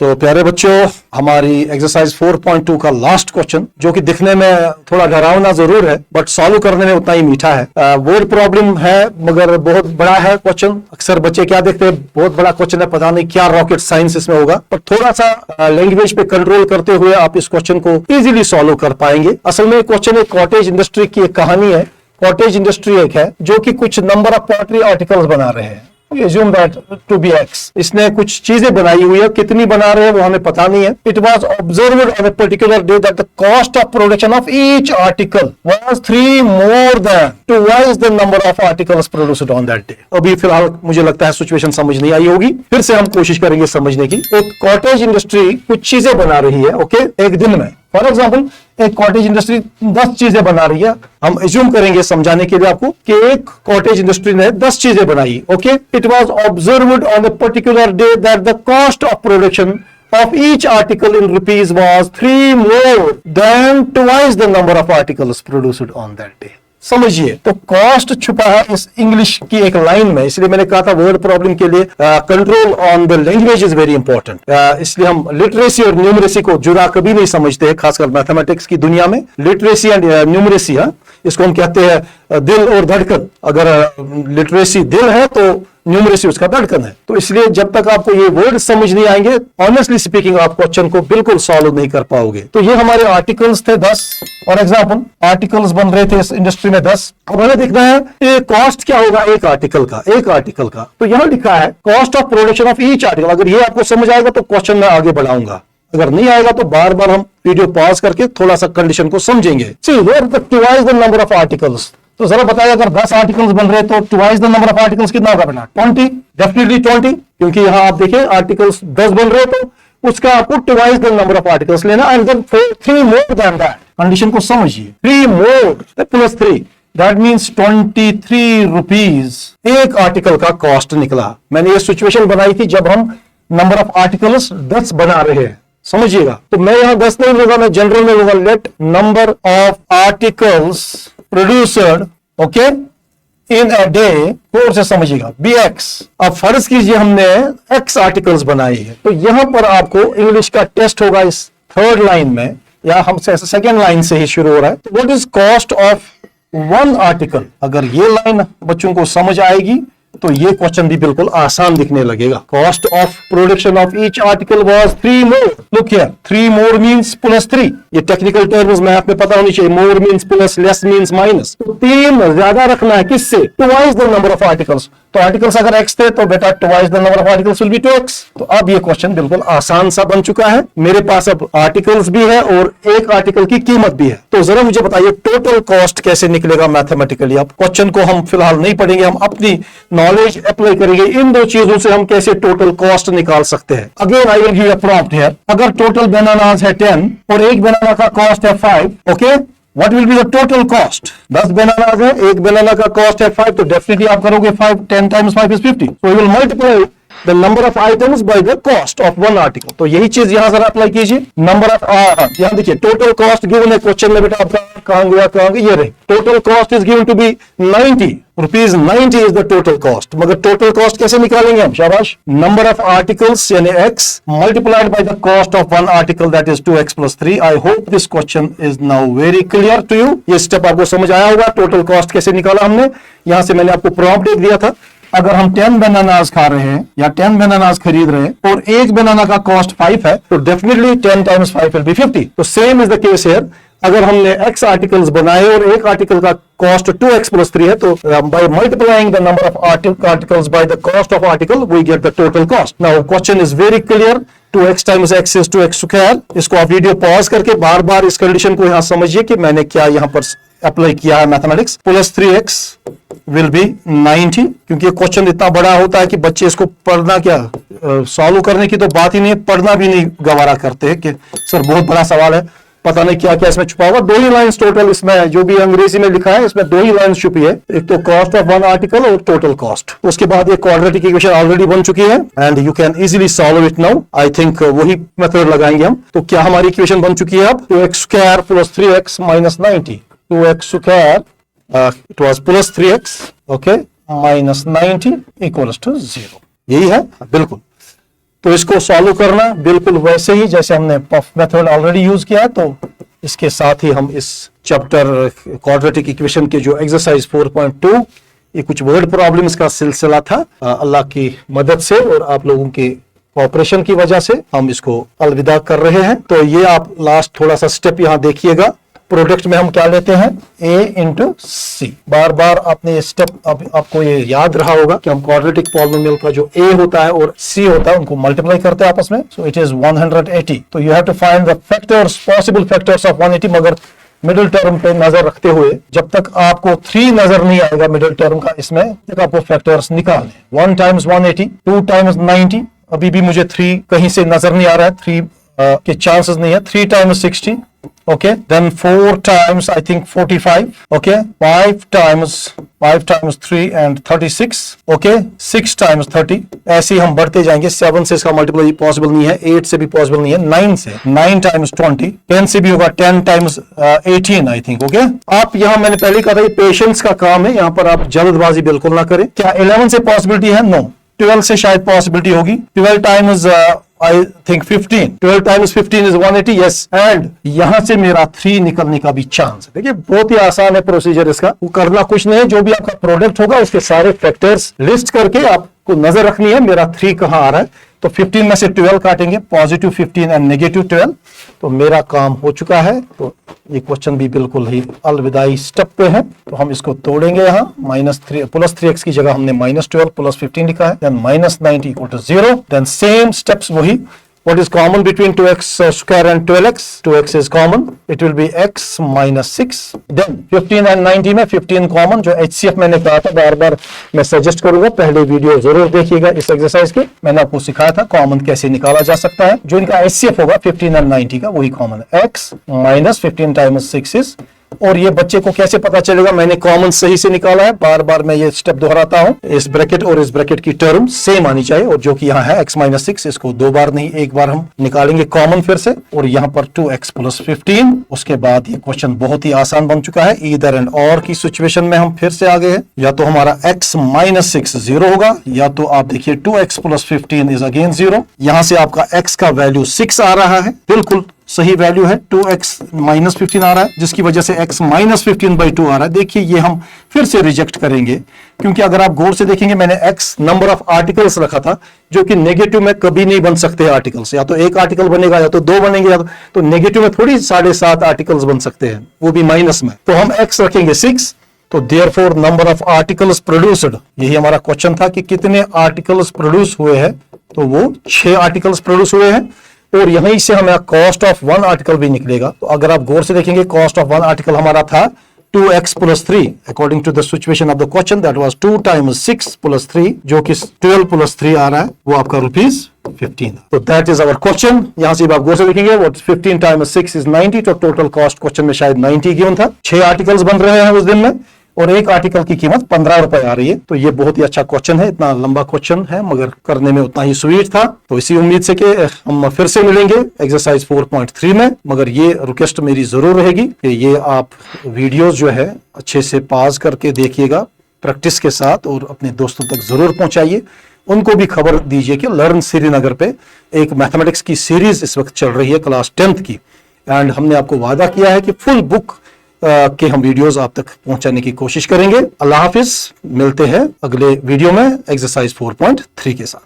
सो प्यारे बच्चों, हमारी एक्सरसाइज 4.2 का लास्ट क्वेश्चन, जो कि दिखने में थोड़ा डरावना जरूर है बट सॉल्व करने में उतना ही मीठा है। वर्ड प्रॉब्लम है मगर बहुत बड़ा है क्वेश्चन। अक्सर बच्चे क्या देखते हैं, बहुत बड़ा क्वेश्चन है, पता नहीं क्या रॉकेट साइंस इसमें होगा, पर थोड़ा सा लैंग्वेज पे कंट्रोल करते हुए आप इस क्वेश्चन को इजीली सॉल्व कर पाएंगे। असल में क्वेश्चन एक कॉटेज इंडस्ट्री की एक कहानी है। कॉटेज इंडस्ट्री एक है जो कि कुछ नंबर ऑफ पॉटरी आर्टिकल्स बना रहे हैं। Assume that to be X. इसने कुछ चीजें बनाई हुई है, कितनी बना रहे हैं वो हमें पता नहीं है। It was observed on a particular day that the cost of production of each article was 3 more than twice the number of articles produced on that day. अभी फिलहाल मुझे लगता है सिचुएशन समझ नहीं आई होगी, फिर से हम कोशिश करेंगे समझने की। एक कॉटेज इंडस्ट्री कुछ चीजें बना रही है, ओके, एक दिन में। फॉर एग्जाम्पल, एक कॉटेज इंडस्ट्री 10 चीजें बना रही है। हम एज्यूम करेंगे समझाने के लिए आपको कि एक कॉटेज इंडस्ट्री ने 10 चीजें बनाई, okay. It was observed on a particular day that the cost of production of each article in rupees was 3 more than twice the number of articles produced on that day. समझिए, तो cost छुपा है इस English की एक line में। इसलिए मैंने कहा था वर्ड प्रॉब्लम के लिए control on the language is very important. इसलिए हम लिटरेसी और न्यूमरेसी को जुदा कभी नहीं समझते हैं, खासकर मैथमेटिक्स की दुनिया में। लिटरेसी एंड न्यूमरेसी, इसको हम कहते हैं दिल और धड़कन। अगर लिटरेसी दिल है तो न्यूमरेसी उसका धड़कन है। तो इसलिए जब तक आपको ये वर्ड समझ नहीं आएंगे, ऑनेस्टली स्पीकिंग, आप क्वेश्चन को बिल्कुल सॉल्व नहीं कर पाओगे। तो ये हमारे आर्टिकल्स थे 10, और एग्जाम्पल आर्टिकल्स बन रहे थे इस इंडस्ट्री में 10। अब हमें देखना है ये कॉस्ट क्या होगा एक आर्टिकल का। तो यहां लिखा है cost of production of each article. अगर ये आपको समझ आएगा तो क्वेश्चन में आगे बढ़ाऊंगा, अगर नहीं आएगा तो बार बार हम वीडियो पॉज करके थोड़ा सा कंडीशन को समझेंगे। Twice the number of articles. तो जरा बताइए, अगर 10 आर्टिकल्स बन रहे तो twice the number of articles कितना होगा बेटा? 20, डेफिनेटली 20, क्योंकि यहां आप देखिए आर्टिकल्स 10 बन रहे तो उसका आपको twice the number of articles लेना, and then 3 more than that. Condition को समझिए, 3 more plus 3, that means 23 rupees एक आर्टिकल का कॉस्ट निकला। मैंने ये सिचुएशन बनाई थी जब हम नंबर ऑफ आर्टिकल्स 10 बना रहे हैं, समझिएगा। तो मैं यहां 10 नहीं लूंगा, मैं जनरल में लूंगा let number of articles producer, okay, in a day, और से समझिएगा bx। अब फर्ज कीजिए हमने x आर्टिकल्स बनाई है, तो यहां पर आपको इंग्लिश का टेस्ट होगा इस थर्ड लाइन में, या हम सेकेंड लाइन से ही शुरू हो रहा है। What is cost of 1 article? अगर ये लाइन बच्चों को समझ आएगी तो ये क्वेश्चन भी बिल्कुल आसान दिखने लगेगा। Cost of production of each article was 3 more. Look here, 3 more means plus 3। ये टेक्निकल टर्म्स में आपको पता होनी चाहिए। More means plus, less means minus. तो 3 ज्यादा रखना है किससे? Twice the number of articles. तो आर्टिकल्स अगर x थे तो बेटा twice the number of articles will be 2x। तो अब ये क्वेश्चन बिल्कुल आसान सा बन चुका है। मेरे पास अब आर्टिकल्स भी है और एक आर्टिकल की कीमत भी है। तो जरा मुझे बताइए टोटल कॉस्ट कैसे निकलेगा मैथमेटिकली। अब क्वेश्चन को हम फिलहाल नहीं पढ़ेंगे, हम अपनी नॉलेज अप्लाई करेंगे। इन दो चीजों से हम कैसे टोटल कॉस्ट निकाल सकते हैं। Again I will give a prompt here. अगर टोटल बनानास है 10 और एक बनाना का कॉस्ट है 5, okay, What will be the total cost? 10 बनाना है, एक बनाना का कॉस्ट है 5, तो डेफिनेटली आप करोगे 10 times 5 is 50. So you will multiply the number of items by the cost of 1 article. तो यही चीज यहां जरा अप्लाई कीजिए। नंबर ऑफ, यहां देखिए टोटल कॉस्ट गिवन है क्वेश्चन में बेटा, आपका कहां गया, ये रहे। Total cost is given to be 90 rupees. 90 is the total cost. मगर टोटल कॉस्ट कैसे निकालेंगे हम? शाबाश, नंबर ऑफ आर्टिकल्स यानी x multiplied by the cost of 1 article, that is 2x plus 3। I hope this question is now very clear to you. ये step आपको समझ आया होगा। टोटल कॉस्ट कैसे निकाला हमने, यहां से मैंने आपको प्रॉम्प्ट एक दिया था। अगर हम 10 बनानास खा रहे हैं या 10 बनानास खरीद रहे हैं और एक बनाना का कॉस्ट 5 है, तो डेफिनेटली 10 times 5 will be 50। तो same is the case here. अगर हमने x आर्टिकल्स बनाए और एक आर्टिकल का कॉस्ट 2x plus 3 है, तो by multiplying the number of articles by the cost of article we get the total cost. Now question is very clear. 2x times x is 2x square. इसको आप video pause करके बार बार इस condition को यहां समझिए कि मैंने क्या यहां पर अप्लाई किया है mathematics. Plus 3x will be 90, क्योंकि ये क्वेश्चन इतना बड़ा होता है कि बच्चे इसको पढ़ना क्या, सॉल्व करने की तो बात ही नहीं, पढ़ना भी नहीं गवारा करते हैं कि सर बहुत बड़ा सवाल है, पता नहीं क्या क्या इसमें छुपा हुआ। 2 ही लाइंस टोटल, इसमें जो भी अंग्रेजी में लिखा है इसमें 2 ही लाइंस छुपी है। एक तो कॉस्ट ऑफ 1 आर्टिकल और टोटल कॉस्ट। उसके बाद ये क्वाड्रेटिक इक्वेशन ऑलरेडी बन चुकी है and you can easily solve it now. I think वही मेथड लगाएंगे हम। तो क्या हमारी इक्वेशन बन चुकी है अब? 2x square plus 3x minus 90। 2x square it was plus 3x, okay, minus 90 equals to 0। यही है बिल्कुल। तो इसको सॉल्व करना बिल्कुल वैसे ही जैसे हमने पफ मेथड ऑलरेडी यूज किया है। तो इसके साथ ही हम इस चैप्टर क्वाड्रेटिक इक्वेशन के जो एक्सरसाइज 4.2, ये कुछ वर्ड प्रॉब्लम्स का सिलसिला था। अल्लाह की मदद से और आप लोगों के कोऑपरेशन की वजह से हम इसको अलविदा कर रहे हैं। तो ये आप लास्ट थोड़ा सा स्टेप यहाँ देखिएगा। प्रोडक्ट में हम क्या लेते हैं, a इंटू सी। बार बार आपने ये स्टेप आपको ये याद रहा होगा कि हम क्वाड्रेटिक पॉलिनोमियल का जो a होता है और c होता है उनको मल्टीप्लाई करते हैं आपस में। So it is 180। तो you have to find the factors, possible factors of 180। मगर मिडिल टर्म पे नजर रखते हुए जब तक आपको 3 नजर नहीं आएगा मिडिल टर्म का, इसमें तक आपको फैक्टर्स निकालने। 1 टाइम्स 180, 2 टाइम्स 90। अभी भी मुझे 3 कहीं से नजर नहीं आ रहा है, 3 के चांसेस नहीं है। 3 times 60, okay, then 4 times I think 45, okay, 5 times 3 and 36, okay, 6 times 30। ऐसे ही हम बढ़ते जाएंगे। 7 से इसका मल्टीप्लाई पॉसिबल नहीं है, 8 से भी पॉसिबल नहीं है, 9 से, 9 टाइम्स 20, 10 से भी होगा, 10 टाइम्स 18 आई थिंक, ओके। आप यहाँ मैंने पहले कहा था ये पेशेंस का काम है, यहाँ पर आप जल्दबाजी बिल्कुल ना करें। क्या 11 से पॉसिबिलिटी है? नो। 12 से शायद पॉसिबिलिटी होगी। 12 times I think 15, 12 times 15 is 180, yes, and यहां से मेरा 3 निकलने का भी चांस है। देखिए बहुत ही आसान है प्रोसीजर इसका, वो करना कुछ नहीं है। जो भी आपका प्रोडक्ट होगा उसके सारे फैक्टर्स लिस्ट करके आपको नजर रखनी है मेरा 3 कहां आ रहा है। तो 15 में से 12 काटेंगे, पॉजिटिव 15 एंड नेगेटिव 12, तो मेरा काम हो चुका है। तो ये क्वेश्चन भी बिल्कुल ही अलविदाई स्टेप पे है। तो हम इसको तोड़ेंगे यहाँ, -3 प्लस 3x की जगह हमने -12 प्लस 15 लिखा है, then -90 equal to 0। Then same steps वही। What is common between 2x square and 12x? 2x is common. It will be x minus 6. Then 15 and 90 में 15 common, जो HCF मैंने कहा था, बार बार मैं सजेस्ट करूंगा पहले वीडियो जरूर देखिएगा इस एक्सरसाइज के। मैंने आपको सिखाया था कॉमन कैसे निकाला जा सकता है। जो इनका HCF होगा 15 and 90 का वही कॉमन है। x minus 15 times 6 is, और ये बच्चे को कैसे पता चलेगा मैंने कॉमन सही से निकाला है। बार बार मैं ये स्टेप दोहराता हूं, इस ब्रैकेट और इस ब्रैकेट की टर्म सेम आनी चाहिए, और जो कि यहाँ है x माइनस 6, इसको 2 बार नहीं 1 बार हम निकालेंगे कॉमन फिर से। और यहाँ पर 2x प्लस 15। उसके बाद ये क्वेश्चन बहुत ही आसान बन चुका है। ईदर एंड और की सिचुएशन में हम फिर से आ गए हैं। या तो हमारा x माइनस 6 0 होगा, या तो आप देखिए 2x प्लस 15 इज अगेन 0। यहाँ से आपका x का वैल्यू 6 आ रहा है, बिल्कुल सही वैल्यू है। 2x माइनस 15 आ रहा है, जिसकी वजह से x माइनस 15/2 आ रहा है। देखिए ये हम फिर से रिजेक्ट करेंगे, क्योंकि अगर आप गौर से देखेंगे मैंने x नंबर ऑफ आर्टिकल्स रखा था, जो कि नेगेटिव में कभी नहीं बन सकते आर्टिकल्स। या तो 1 आर्टिकल बनेगा, या तो 2 बनेंगे, या तो नेगेटिव में थोड़ी 7.5 आर्टिकल्स बन सकते हैं, वो भी माइनस में। तो हम x रखेंगे 6। तो therefore number of articles produced, यही हमारा क्वेश्चन था कि कितने आर्टिकल्स प्रोड्यूस हुए हैं। तो वो 6 आर्टिकल्स प्रोड्यूस हुए हैं, और यहीं से हमें कॉस्ट ऑफ 1 आर्टिकल भी निकलेगा। तो अगर आप गौर से देखेंगे कॉस्ट ऑफ 1 आर्टिकल हमारा था 2x plus 3, according to the situation of the question that was 2 times 6 plus 3, जो कि 12 प्लस 3 आ रहा है, वो आपका ₹15। तो दैट इज आवर क्वेश्चन। यहां से आप गौर से देखेंगे व्हाट 15 टाइम्स 6 इज 90। तो टोटल कॉस्ट क्वेश्चन में शायद 90 गिवन था। 6 आर्टिकल्स बन रहे हैं उस दिन में, और 1 आर्टिकल की कीमत 15 रुपए आ रही है। तो ये बहुत ही अच्छा क्वेश्चन है। इतना लंबा क्वेश्चन है मगर करने में उतना ही स्वीट था। तो इसी उम्मीद से कि हम फिर से मिलेंगे एक्सरसाइज 4.3 में। मगर ये रिक्वेस्ट मेरी जरूर रहेगी कि ये आप वीडियोस जो है अच्छे से पॉज करके देखिएगा प्रैक्टिस के साथ, और अपने दोस्तों तक जरूर पहुंचाइए। उनको भी खबर दीजिए कि लर्न श्रीनगर पे एक मैथमेटिक्स की सीरीज इस वक्त चल रही है क्लास 10th की, एंड हमने आपको वादा किया है कि फुल बुक के हम वीडियोस आप तक पहुंचाने की कोशिश करेंगे। अल्लाह हाफिज, मिलते हैं अगले वीडियो में एक्सरसाइज 4.3 के साथ।